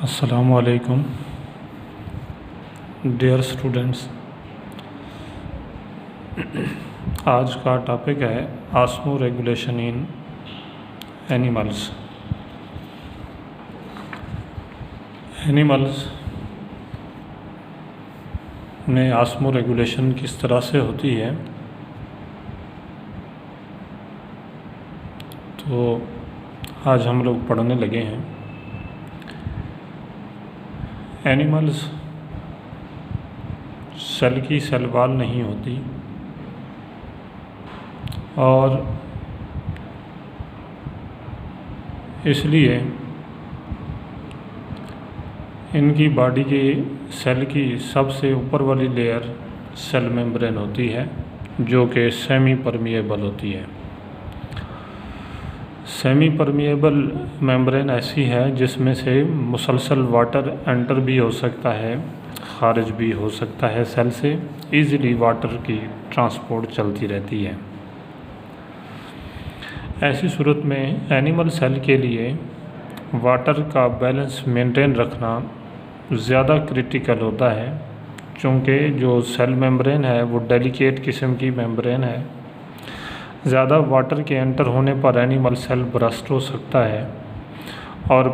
अस्सलामु अलैकुम dear students. आज का टॉपिक है osmo regulation in animals. Animals में ऑस्मो रेगुलेशन किस तरह से होती है, तो आज हम लोग पढ़ने लगे हैं। एनिमल्स सेल की सेल वॉल नहीं होती और इसलिए इनकी बॉडी के सेल की सबसे ऊपर वाली लेयर सेल मेम्ब्रेन होती है, जो कि सेमी परमिएबल होती है। सेमी परमिएबल मेम्ब्रेन ऐसी है जिसमें से मुसलसल वाटर एंटर भी हो सकता है, खारिज भी हो सकता है। सेल से इजीली वाटर की ट्रांसपोर्ट चलती रहती है। ऐसी सूरत में एनिमल सेल के लिए वाटर का बैलेंस मेंटेन रखना ज़्यादा क्रिटिकल होता है, क्योंकि जो सेल मेम्ब्रेन है वो डेलिकेट किस्म की मेम्ब्रेन है। ज़्यादा वाटर के एंटर होने पर एनिमल सेल बर्स्ट हो सकता है और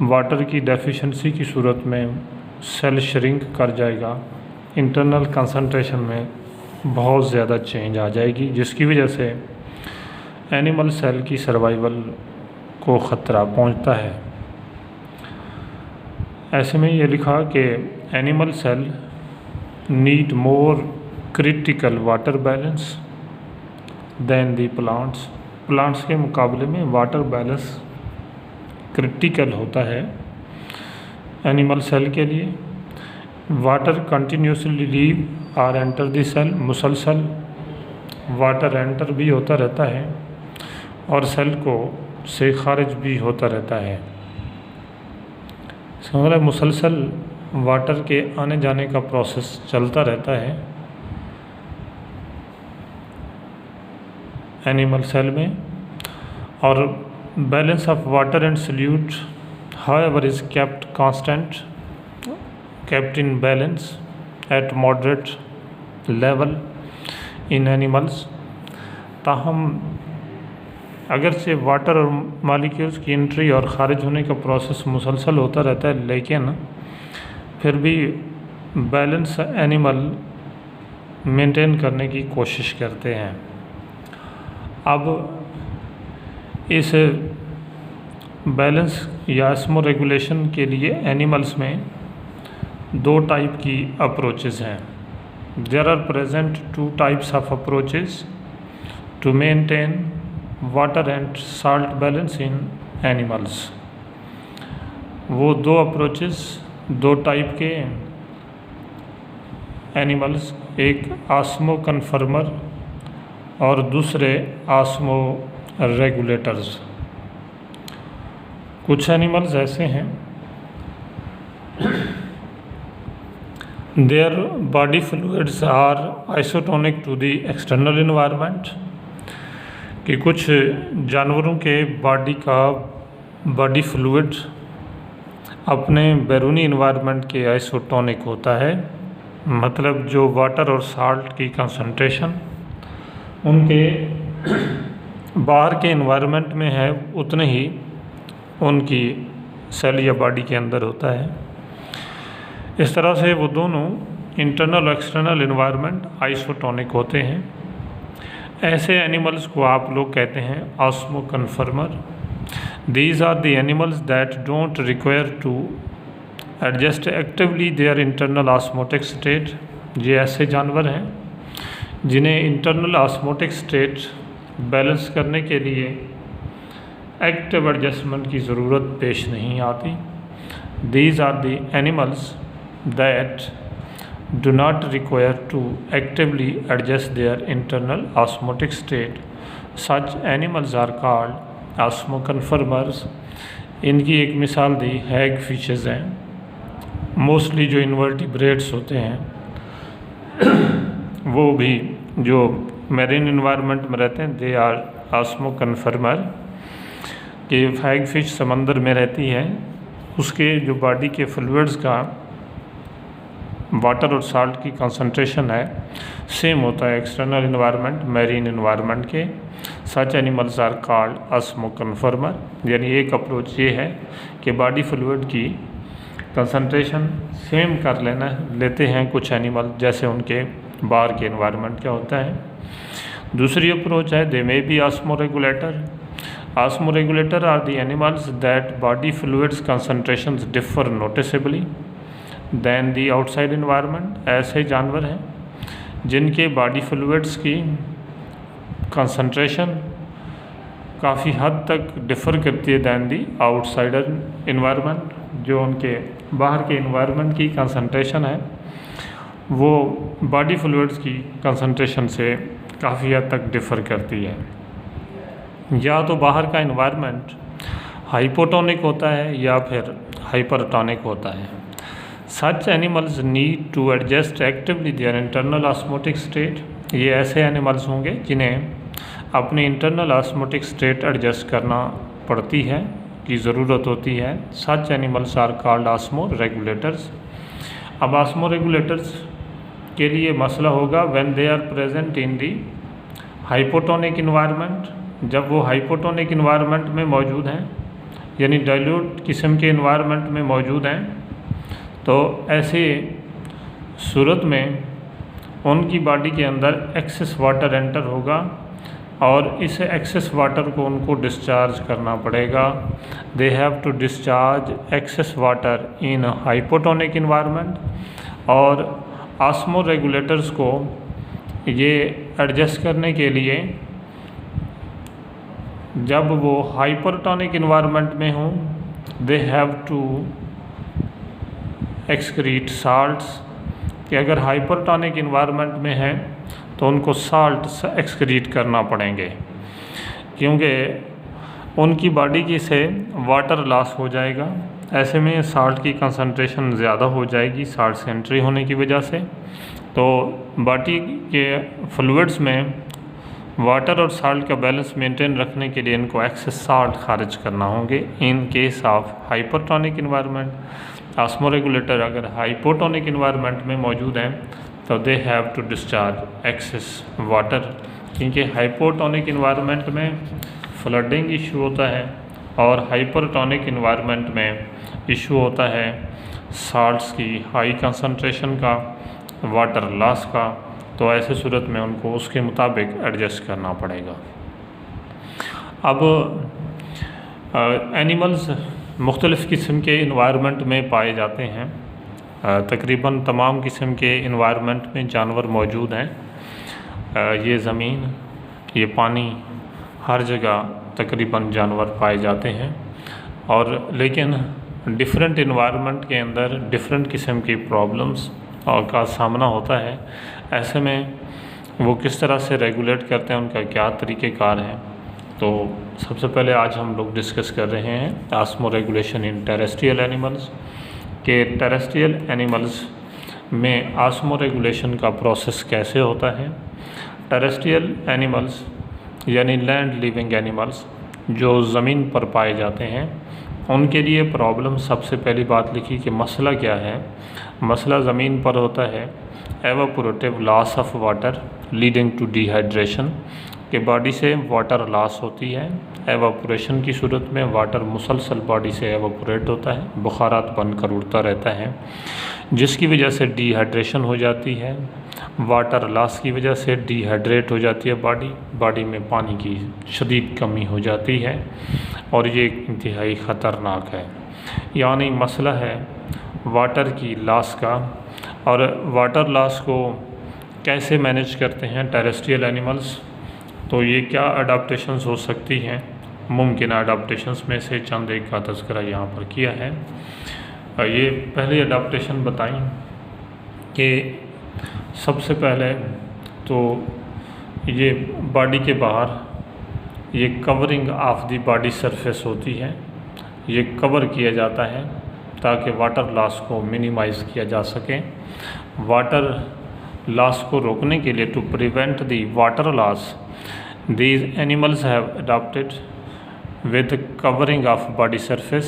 वाटर की डेफिशिएंसी की सूरत में सेल श्रिंक कर जाएगा। इंटरनल कंसंट्रेशन में बहुत ज़्यादा चेंज आ जाएगी, जिसकी वजह से एनिमल सेल की सर्वाइवल को ख़तरा पहुंचता है। ऐसे में ये लिखा कि animal cell need more critical water balance than the plants. Plants के मुकाबले में वाटर बैलेंस क्रिटिकल होता है एनिमल सेल के लिए। वाटर कंटिन्यूसली लीव और एंटर दी सेल, मुसलसल वाटर एंटर भी होता रहता है और सेल को से खारिज भी होता रहता है। समझ मुसलसल वाटर के आने जाने का प्रोसेस चलता रहता है एनिमल सेल में, और balance of water and solute however is kept constant, kept in balance at moderate level in animals. ताहम अगरचे वाटर और मॉलिक्यूल्स की एंट्री और ख़ारिज होने का प्रोसेस मुसलसल होता रहता है, लेकिन फिर भी बैलेंस एनिमल मेंटेन करने की कोशिश करते हैं। अब इस बैलेंस या ऑस्मो रेगुलेशन के लिए एनिमल्स में दो टाइप की अप्रोचेस हैं। There are present two types of approaches to maintain water and salt balance in animals. वो दो अप्रोचेस, दो टाइप के एनिमल्स, एक ऑस्मो कन्फर्मर और दूसरे ऑस्मो रेगुलेटर्स। कुछ एनिमल्स ऐसे हैं their body fluids are isotonic to the external environment, कि कुछ जानवरों के बॉडी फ्लूइड अपने बैरूनी इन्वायरमेंट के आइसोटोनिक होता है। मतलब जो वाटर और साल्ट की कंसंट्रेशन उनके बाहर के इन्वायरमेंट में है, उतने ही उनकी सेल या बॉडी के अंदर होता है। इस तरह से वो दोनों इंटरनल और एक्सटर्नल इन्वायरमेंट आइसोटोनिक होते हैं। ऐसे एनिमल्स को आप लोग कहते हैं osmoconformer. These are the animals that don't require to adjust actively their internal osmotic state. ये ऐसे जानवर हैं जिन्हें इंटरनल ऑस्मोटिक स्टेट बैलेंस करने के लिए एक्टिव एडजस्टमेंट की ज़रूरत पेश नहीं आती। These are the animals that do not require to actively adjust their internal osmotic state. Such animals are called osmoconformers. इनकी एक मिसाल दी हैग फिशेस हैं। मोस्टली जो इन्वर्टिब्रेट्स होते हैं वो भी जो मैरीन इन्वायरमेंट में रहते हैं, दे आर ऑस्मो कन्फर्मर। कि हैग फिश समंदर में रहती है उसके जो बॉडी के फ्लूइड्स का वाटर और साल्ट की कंसंट्रेशन है सेम होता है एक्सटर्नल इन्वायरमेंट मैरीन इन्वायरमेंट के। Such animals are called osmoconformer. यानी एक अप्रोच ये है कि बॉडी फ्लूइड की कंसंट्रेशन सेम कर लेते हैं कुछ एनिमल, जैसे उनके बाहर के इन्वायरमेंट क्या होता है। दूसरी अप्रोच है they may be osmoregulator. Osmoregulator are the animals that body fluids concentrations differ noticeably than the outside environment. ऐसे जानवर हैं जिनके बॉडी फ्लूइड्स की कंसंट्रेशन काफ़ी हद तक डिफ़र करती है दैन दी आउटसाइडर इन्वायरमेंट। जो उनके बाहर के इन्वायरमेंट की कंसंट्रेशन है वो बॉडी फ्लूइड्स की कंसंट्रेशन से काफ़ी हद तक डिफ़र करती है। या तो बाहर का इन्वायरमेंट हाइपोटोनिक होता है या फिर हाइपरटोनिक होता है। Such animals need to adjust actively their internal osmotic state. ये ऐसे एनिमल्स होंगे जिन्हें अपनी इंटरनल ऑस्मोटिक स्टेट एडजस्ट करना पड़ती है, की ज़रूरत होती है। Such animals are called osmoregulators. अब ऑस्मो रेगुलेटर्स के लिए मसला होगा when they are present in the hypotonic environment. जब वो हाइपोटोनिक इन्वायरमेंट में मौजूद हैं, यानी डाइल्यूट किस्म के इन्वायरमेंट में मौजूद हैं, तो ऐसे सूरत में उनकी बॉडी के अंदर एक्सेस वाटर एंटर होगा और इस एक्सेस वाटर को उनको डिस्चार्ज करना पड़ेगा। They have to discharge excess water in hypotonic environment. और ऑस्मो रेगुलेटर्स को ये एडजस्ट करने के लिए जब वो हाइपरटोनिक इन्वायरमेंट में हों they have to excrete salts. कि अगर हाइपरटोनिक इन्वायरमेंट में है तो उनको साल्ट एक्सक्रीट करना पड़ेंगे, क्योंकि उनकी बॉडी की से वाटर लॉस हो जाएगा। ऐसे में साल्ट की कंसंट्रेशन ज़्यादा हो जाएगी साल्ट से एंट्री होने की वजह से। तो बॉडी के फ्लूइड्स में वाटर और साल्ट का बैलेंस मेंटेन रखने के लिए इनको एक्सेस साल्ट खारिज करना होंगे in case of hypertonic environment. Osmoregulator अगर हाइपोटोनिक इन्वायरमेंट में मौजूद हैं तो they have to discharge excess water, क्योंकि हाइपोटोनिक इन्वायरमेंट में फ्लडिंग इशू होता है और हाइपरटोनिक इन्वायरमेंट में इशू होता है साल्ट्स की हाई कंसंट्रेशन का, वाटर लॉस का। तो ऐसे सूरत में उनको उसके मुताबिक एडजस्ट करना पड़ेगा। अब एनिमल्स मुख्तलिफ़ किस्म के इन्वायरमेंट में पाए जाते हैं। तकरीबन तमाम किस्म के इन्वायरमेंट में जानवर मौजूद हैं। ये ज़मीन, ये पानी, हर जगह तकरीबन जानवर पाए जाते हैं। और लेकिन डिफरेंट इन्वायरमेंट के अंदर डिफरेंट किस्म की प्रॉब्लम्स का सामना होता है। ऐसे में वो किस तरह से रेगुलेट करते हैं, उनका क्या तरीक़ेकार है। तो सबसे पहले आज हम लोग डिस्कस कर रहे हैं osmo regulation in terrestrial animals. के टेरेस्ट्रियल एनिमल्स में ऑस्मो रेगुलेशन का प्रोसेस कैसे होता है। टेरेस्ट्रियल एनिमल्स यानी लैंड लिविंग एनिमल्स जो ज़मीन पर पाए जाते हैं, उनके लिए प्रॉब्लम सबसे पहली बात लिखी कि मसला क्या है। मसला ज़मीन पर होता है evaporative loss of water leading to dehydration, कि बॉडी से वाटर लॉस होती है। एवापोरेशन की सूरत में वाटर मुसलसल बॉडी से एवापोरेट होता है, बुखारात बनकर उड़ता रहता है, जिसकी वजह से डिहाइड्रेशन हो जाती है। वाटर लॉस की वजह से डिहाइड्रेट हो जाती है बॉडी में पानी की शदीद कमी हो जाती है और ये इंतहाई ख़तरनाक है। यानी मसला है वाटर की लॉस का। और वाटर लॉस को कैसे मैनेज करते हैं टेरेस्ट्रियल एनिमल्स, तो ये क्या अडाप्टेशंस हो सकती हैं। मुमकिन अडाप्टेशंस में से चंद एक का तज़किरा यहाँ पर किया है। ये पहली अडाप्टेशन बताई कि सबसे पहले तो ये बॉडी के बाहर ये covering of the body surface होती है, ये कवर किया जाता है ताकि वाटर लॉस को मिनिमाइज़ किया जा सके। वाटर लॉस को रोकने के लिए to prevent the water loss these animals have adopted with covering of body surface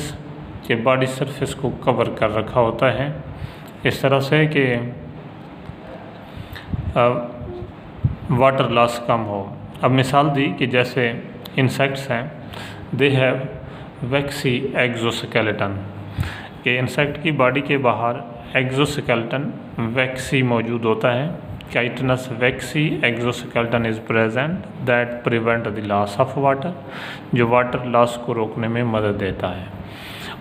के बॉडी सरफेस को कवर कर रखा होता है, इस तरह से कि वाटर लॉस कम हो। अब मिसाल दी कि जैसे इंसेक्ट्स हैं, दे हैव वैक्सी एक्सोस्केलेटन, कि इंसेक्ट की बॉडी के बाहर एक्सोस्केलेटन वैक्सी मौजूद होता है। Chitinous waxy exoskeleton is present that prevent the loss of water, जो वाटर लॉस को रोकने में मदद देता है।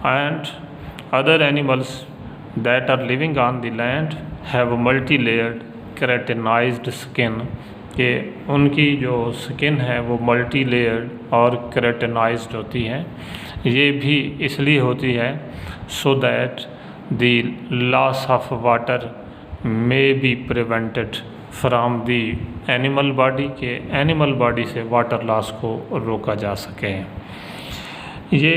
And other animals that are living on the land have multi layered keratinized skin, कि उनकी जो स्किन है वो मल्टी लेयर्ड और केराटिनाइज्ड होती है। ये भी इसलिए होती है so that the loss of water may be prevented from the animal body, के एनिमल बॉडी से वाटर लॉस को रोका जा सके। ये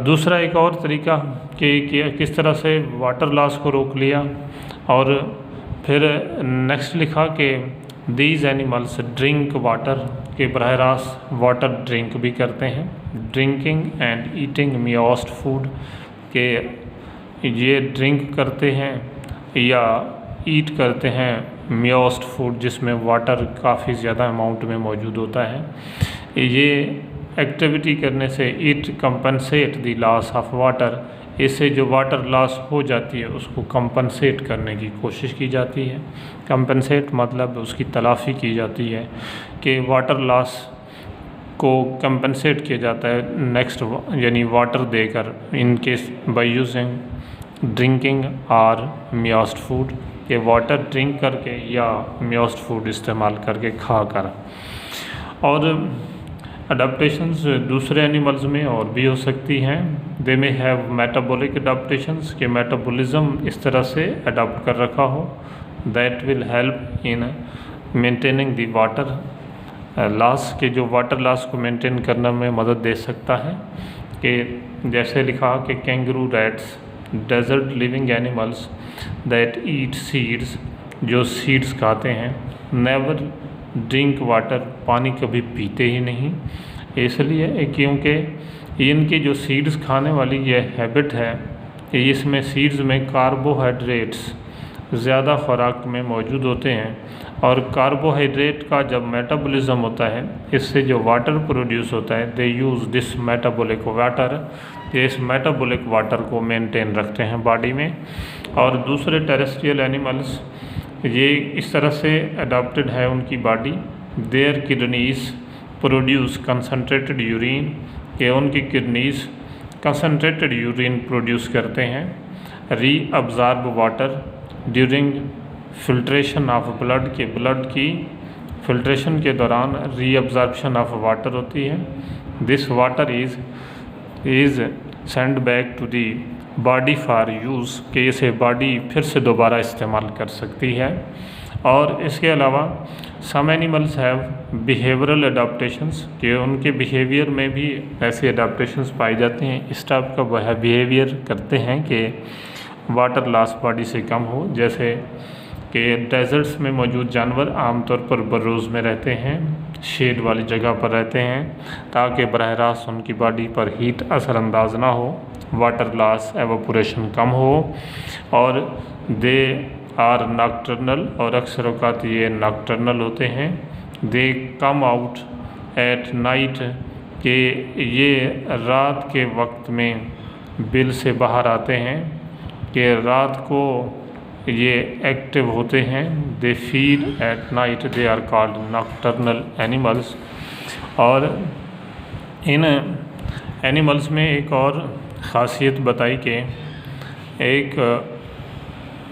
दूसरा एक और तरीका कि किस तरह से वाटर लॉस को रोक लिया। और फिर नेक्स्ट लिखा कि दीज एनिमल्स ड्रिंक वाटर, के बरह रास्त वाटर ड्रिंक भी करते हैं। ड्रिंकिंग एंड ईटिंग मियोस्ट फूड, के ये ड्रिंक करते हैं या ईट करते हैं मियोस्ट फूड, जिसमें वाटर काफ़ी ज़्यादा अमाउंट में मौजूद होता है। ये एक्टिविटी करने से it compensate the loss of water, इससे जो वाटर लॉस हो जाती है उसको कंपनसेट करने की कोशिश की जाती है। कंपनसेट मतलब उसकी तलाफ़ी की जाती है, कि वाटर लॉस को कंपनसेट किया जाता है नेक्स्ट, यानी वाटर देकर, in case by using drinking और मियोस्ट फूड, के वाटर ड्रिंक करके या मियोस्ट फूड इस्तेमाल करके खाकर। और अडाप्टेशंस दूसरे एनिमल्स में और भी हो सकती हैं। दे में हैव मेटाबॉलिक अडाप्टेशंस, के मेटाबॉलिज्म इस तरह से अडाप्ट कर रखा हो that will help in maintaining the water loss, के जो वाटर लॉस को मेंटेन करने में मदद दे सकता है। कि जैसे लिखा कि kangaroo rats desert living animals that eat seeds, जो सीड्स खाते हैं, नेवर ड्रिंक वाटर, पानी कभी पीते ही नहीं, इसलिए क्योंकि इनकी जो सीड्स खाने वाली ये हैबिट है कि इसमें सीड्स में कार्बोहाइड्रेट्स ज़्यादा खुराक में मौजूद होते हैं। और कार्बोहाइड्रेट का जब मेटाबॉलिज्म होता है, इससे जो वाटर प्रोड्यूस होता है, दे यूज़ दिस मेटाबॉलिक वाटर, इस मेटाबॉलिक वाटर को मेंटेन रखते हैं बॉडी में। और दूसरे टेरेस्ट्रियल एनिमल्स ये इस तरह से अडॉप्टेड है उनकी body, their kidneys produce concentrated urine, के उनकी किडनीज कंसनट्रेटेड यूरिन प्रोड्यूस करते हैं। Reabsorb water during filtration of blood, के ब्लड की फिल्ट्रेशन के दौरान री अब्जॉर्प्शन ऑफ वाटर होती है। This water is send back to the body for use, के इसे बॉडी फिर से दोबारा इस्तेमाल कर सकती है। और इसके अलावा some animals have behavioural adaptations, के उनके बिहेवियर में भी ऐसे अडाप्टेशंस पाई जाती हैं, इस टाइप का वह बिहेवियर करते हैं कि वाटर लॉस बॉडी से कम हो। जैसे कि डेजर्ट्स में मौजूद जानवर आमतौर पर बरोज़ में रहते हैं, शेड वाली जगह पर रहते हैं, ताकि बरह रास्त उनकी बॉडी पर हीट असरअंदाज ना हो, वाटर लॉस एवोपोरेशन कम हो। और दे आर नॉकटर्नल, और अक्सर औक़ात ये नॉकटर्नल होते हैं। दे कम आउट एट नाइट, के ये रात के वक्त में बिल से बाहर आते हैं, कि रात को ये एक्टिव होते हैं। They feed at night, they are called nocturnal animals. और इन एनिमल्स में एक और ख़ासियत बताई कि एक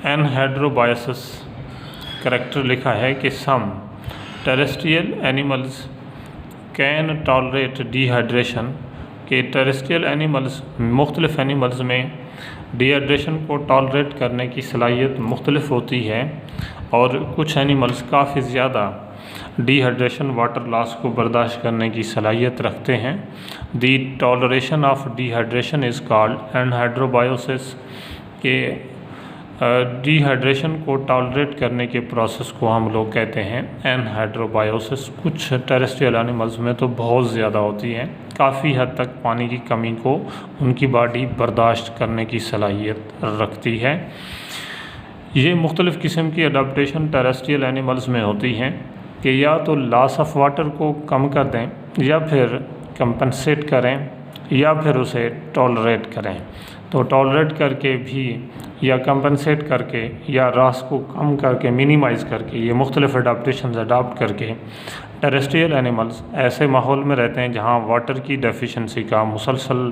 एनहाइड्रोबायोसिस करैक्टर लिखा है कि some terrestrial animals can tolerate dehydration, के टेरेस्ट्रियल एनिमल्स मुख्तलिफ एनिमल्स में डिहाइड्रेशन को टॉलरेट करने की सलाहियत मुख्तलिफ होती है। और कुछ एनिमल्स काफ़ी ज़्यादा डिहाइड्रेशन वाटर लॉस को बर्दाश्त करने की सलाहियत रखते हैं। The toleration of dehydration is called anhydrobiosis, के डिहाइड्रेशन को टॉलरेट करने के प्रोसेस को हम लोग कहते हैं एनहाइड्रोबायोसिस। कुछ टेरेस्ट्रियल एनिमल्स में तो बहुत ज़्यादा होती है, काफ़ी हद तक पानी की कमी को उनकी बॉडी बर्दाश्त करने की सलाहियत रखती है। ये मुख्तलिफ़ किस्म की अडाप्टेशन टेरेस्ट्रियल एनिमल्स में होती हैं कि या तो लॉस ऑफ वाटर को कम कर दें, या फिर कंपनसेट करें, या फिर उसे टॉलरेट करें। तो टॉलरेट करके भी, या कंपनसेट करके, या रॉस को कम करके, मिनिमाइज़ करके, ये मुख्तलिफ़ अडाप्टेशन अडाप्ट करके टेरेस्ट्रियल एनिमल्स ऐसे माहौल में रहते हैं जहाँ वाटर की डेफिशिएंसी का मुसलसल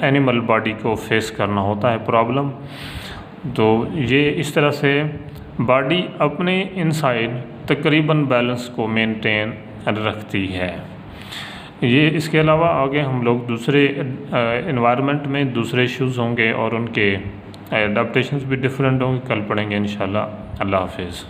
एनिमल बॉडी को फेस करना होता है प्रॉब्लम। तो ये इस तरह से बॉडी अपने इनसाइड तकरीबन बैलेंस को मेंटेन रखती है। ये इसके अलावा आगे हम लोग दूसरे इन्वायरमेंट में दूसरे इश्यूज़ होंगे और उनके अडेप्टेशंस भी डिफरेंट होंगे, कल पढ़ेंगे इंशाल्लाह। अल्लाह हाफिज़।